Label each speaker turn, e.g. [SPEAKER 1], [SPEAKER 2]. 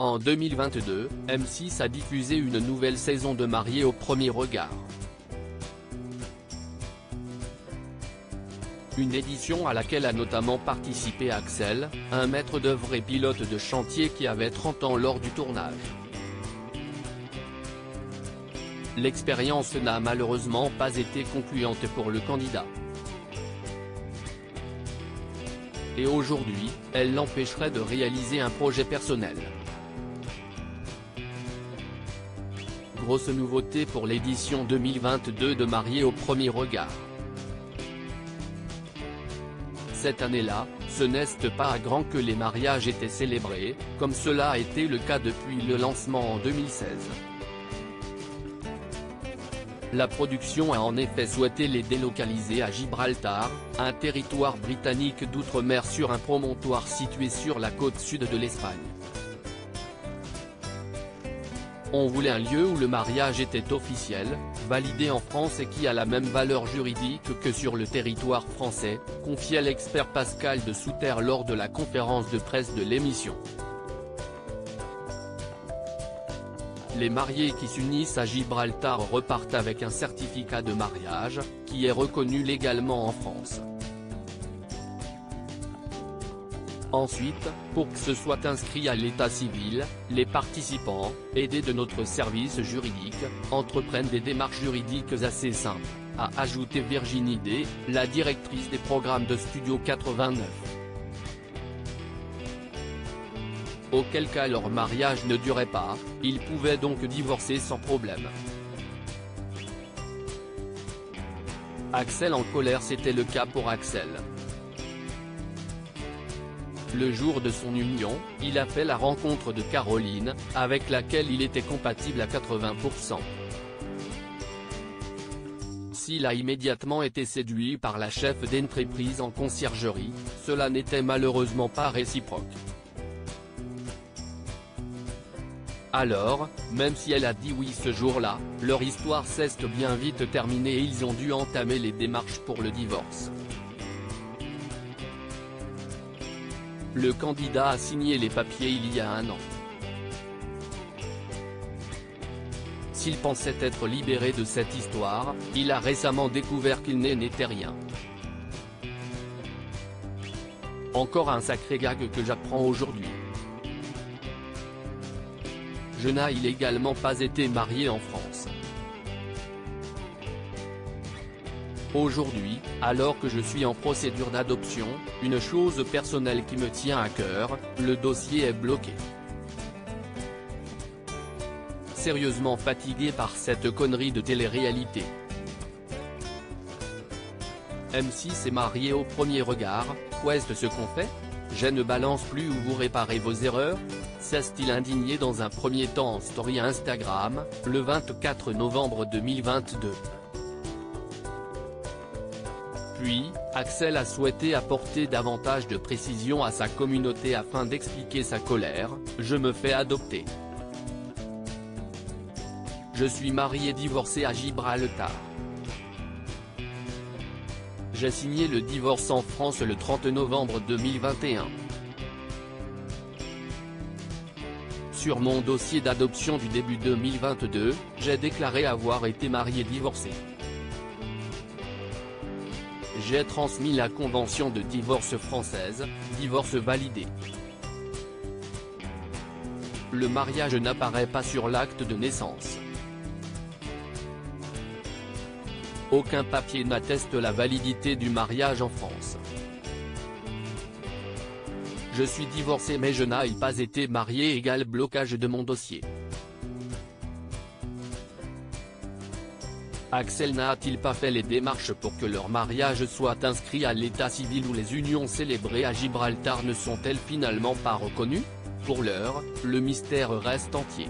[SPEAKER 1] En 2022, M6 a diffusé une nouvelle saison de Mariés au premier regard. Une édition à laquelle a notamment participé Axel, un maître d'œuvre et pilote de chantier qui avait 30 ans lors du tournage. L'expérience n'a malheureusement pas été concluante pour le candidat. Et aujourd'hui, elle l'empêcherait de réaliser un projet personnel. Grosse nouveauté pour l'édition 2022 de Mariés au premier regard. Cette année-là, ce n'est pas à grand que les mariages étaient célébrés, comme cela a été le cas depuis le lancement en 2016. La production a en effet souhaité les délocaliser à Gibraltar, un territoire britannique d'outre-mer sur un promontoire situé sur la côte sud de l'Espagne. On voulait un lieu où le mariage était officiel, validé en France et qui a la même valeur juridique que sur le territoire français, confiait l'expert Pascal de Souter lors de la conférence de presse de l'émission. Les mariés qui s'unissent à Gibraltar repartent avec un certificat de mariage, qui est reconnu légalement en France. Ensuite, pour que ce soit inscrit à l'état civil, les participants, aidés de notre service juridique, entreprennent des démarches juridiques assez simples, a ajouté Virginie D., la directrice des programmes de Studio 89. Auquel cas leur mariage ne durait pas, ils pouvaient donc divorcer sans problème. Axel en colère. C'était le cas pour Axel. Le jour de son union, il a fait la rencontre de Caroline, avec laquelle il était compatible à 80%. S'il a immédiatement été séduit par la chef d'entreprise en conciergerie, cela n'était malheureusement pas réciproque. Alors, même si elle a dit oui ce jour-là, leur histoire s'est bien vite terminée et ils ont dû entamer les démarches pour le divorce. Le candidat a signé les papiers il y a un an. S'il pensait être libéré de cette histoire, il a récemment découvert qu'il n'était rien. Encore un sacré gag que j'apprends aujourd'hui. Je n'ai également pas été marié en France. Aujourd'hui, alors que je suis en procédure d'adoption, une chose personnelle qui me tient à cœur, le dossier est bloqué. Sérieusement fatigué par cette connerie de télé-réalité. M6 est marié au premier regard, qu'est-ce ce qu'on fait? Je ne balance plus où vous réparez vos erreurs, s'est-il indigné dans un premier temps en story Instagram, le 24 novembre 2022. Puis, Axel a souhaité apporter davantage de précision à sa communauté afin d'expliquer sa colère. Je me fais adopter. Je suis marié divorcé à Gibraltar. J'ai signé le divorce en France le 30 novembre 2021. Sur mon dossier d'adoption du début 2022, j'ai déclaré avoir été marié divorcé. J'ai transmis la convention de divorce française, divorce validé. Le mariage n'apparaît pas sur l'acte de naissance. Aucun papier n'atteste la validité du mariage en France. Je suis divorcé mais je n'ai pas été marié égale blocage de mon dossier. Axel n'a-t-il pas fait les démarches pour que leur mariage soit inscrit à l'état civil ou les unions célébrées à Gibraltar ne sont-elles finalement pas reconnues? Pour l'heure, le mystère reste entier.